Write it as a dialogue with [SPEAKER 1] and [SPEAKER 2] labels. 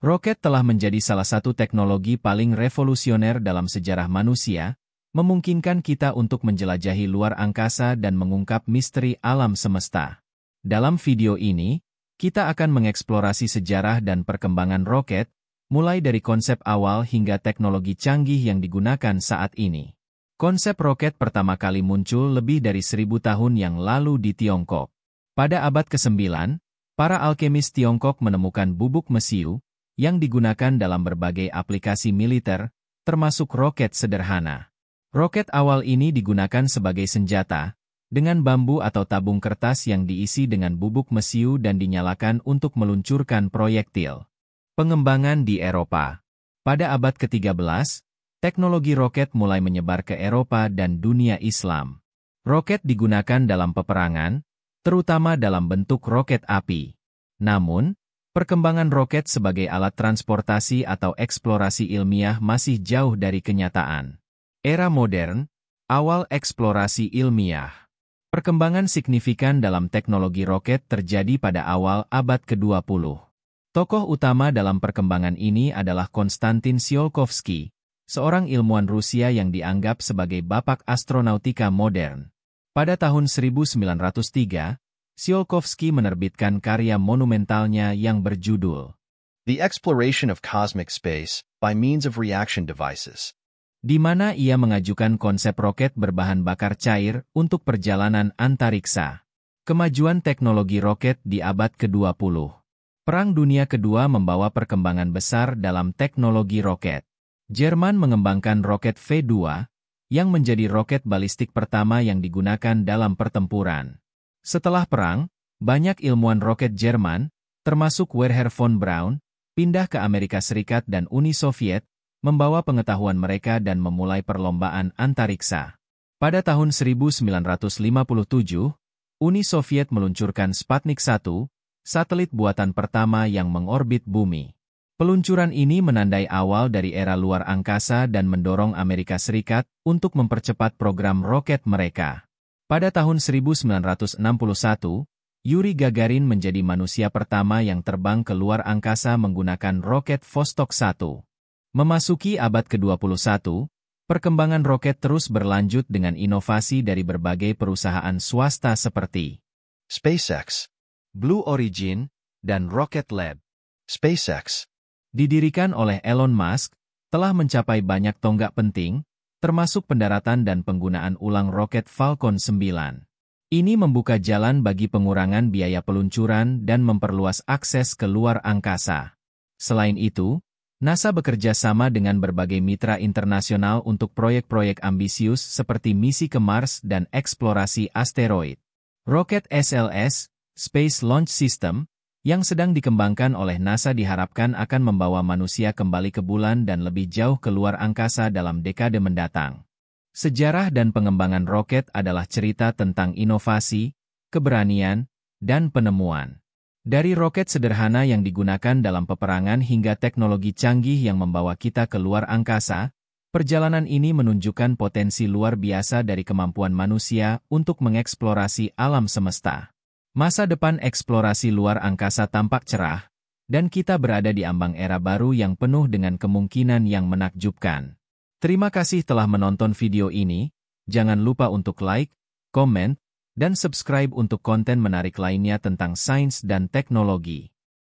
[SPEAKER 1] Roket telah menjadi salah satu teknologi paling revolusioner dalam sejarah manusia, memungkinkan kita untuk menjelajahi luar angkasa dan mengungkap misteri alam semesta. Dalam video ini, kita akan mengeksplorasi sejarah dan perkembangan roket, mulai dari konsep awal hingga teknologi canggih yang digunakan saat ini. Konsep roket pertama kali muncul lebih dari 1000 tahun yang lalu di Tiongkok. Pada abad ke-9, para alkemis Tiongkok menemukan bubuk mesiu, yang digunakan dalam berbagai aplikasi militer, termasuk roket sederhana. Roket awal ini digunakan sebagai senjata, dengan bambu atau tabung kertas yang diisi dengan bubuk mesiu dan dinyalakan untuk meluncurkan proyektil. Pengembangan di Eropa. Pada abad ke-13, teknologi roket mulai menyebar ke Eropa dan dunia Islam. Roket digunakan dalam peperangan, terutama dalam bentuk roket api. Namun, perkembangan roket sebagai alat transportasi atau eksplorasi ilmiah masih jauh dari kenyataan. Era modern, awal eksplorasi ilmiah. Perkembangan signifikan dalam teknologi roket terjadi pada awal abad ke-20. Tokoh utama dalam perkembangan ini adalah Konstantin Tsiolkovsky, seorang ilmuwan Rusia yang dianggap sebagai bapak astronautika modern. Pada tahun 1903, Tsiolkovsky menerbitkan karya monumentalnya yang berjudul
[SPEAKER 2] The Exploration of Cosmic Space by Means of Reaction Devices,
[SPEAKER 1] di mana ia mengajukan konsep roket berbahan bakar cair untuk perjalanan antariksa. Kemajuan teknologi roket di abad ke-20. Perang Dunia Kedua membawa perkembangan besar dalam teknologi roket. Jerman mengembangkan roket V2, yang menjadi roket balistik pertama yang digunakan dalam pertempuran. Setelah perang, banyak ilmuwan roket Jerman, termasuk Wernher von Braun, pindah ke Amerika Serikat dan Uni Soviet, membawa pengetahuan mereka dan memulai perlombaan antariksa. Pada tahun 1957, Uni Soviet meluncurkan Sputnik 1, satelit buatan pertama yang mengorbit bumi. Peluncuran ini menandai awal dari era luar angkasa dan mendorong Amerika Serikat untuk mempercepat program roket mereka. Pada tahun 1961, Yuri Gagarin menjadi manusia pertama yang terbang ke luar angkasa menggunakan roket Vostok 1. Memasuki abad ke-21, perkembangan roket terus berlanjut dengan inovasi dari berbagai perusahaan swasta seperti
[SPEAKER 2] SpaceX,
[SPEAKER 1] Blue Origin, dan Rocket Lab.
[SPEAKER 2] SpaceX,
[SPEAKER 1] Didirikan oleh Elon Musk, telah mencapai banyak tonggak penting, termasuk pendaratan dan penggunaan ulang roket Falcon 9. Ini membuka jalan bagi pengurangan biaya peluncuran dan memperluas akses ke luar angkasa. Selain itu, NASA bekerja sama dengan berbagai mitra internasional untuk proyek-proyek ambisius seperti misi ke Mars dan eksplorasi asteroid. Roket SLS, Space Launch System, yang sedang dikembangkan oleh NASA diharapkan akan membawa manusia kembali ke bulan dan lebih jauh ke luar angkasa dalam dekade mendatang. Sejarah dan pengembangan roket adalah cerita tentang inovasi, keberanian, dan penemuan. Dari roket sederhana yang digunakan dalam peperangan hingga teknologi canggih yang membawa kita ke luar angkasa, perjalanan ini menunjukkan potensi luar biasa dari kemampuan manusia untuk mengeksplorasi alam semesta. Masa depan eksplorasi luar angkasa tampak cerah, dan kita berada di ambang era baru yang penuh dengan kemungkinan yang menakjubkan. Terima kasih telah menonton video ini, jangan lupa untuk like, komen, dan subscribe untuk konten menarik lainnya tentang sains dan teknologi.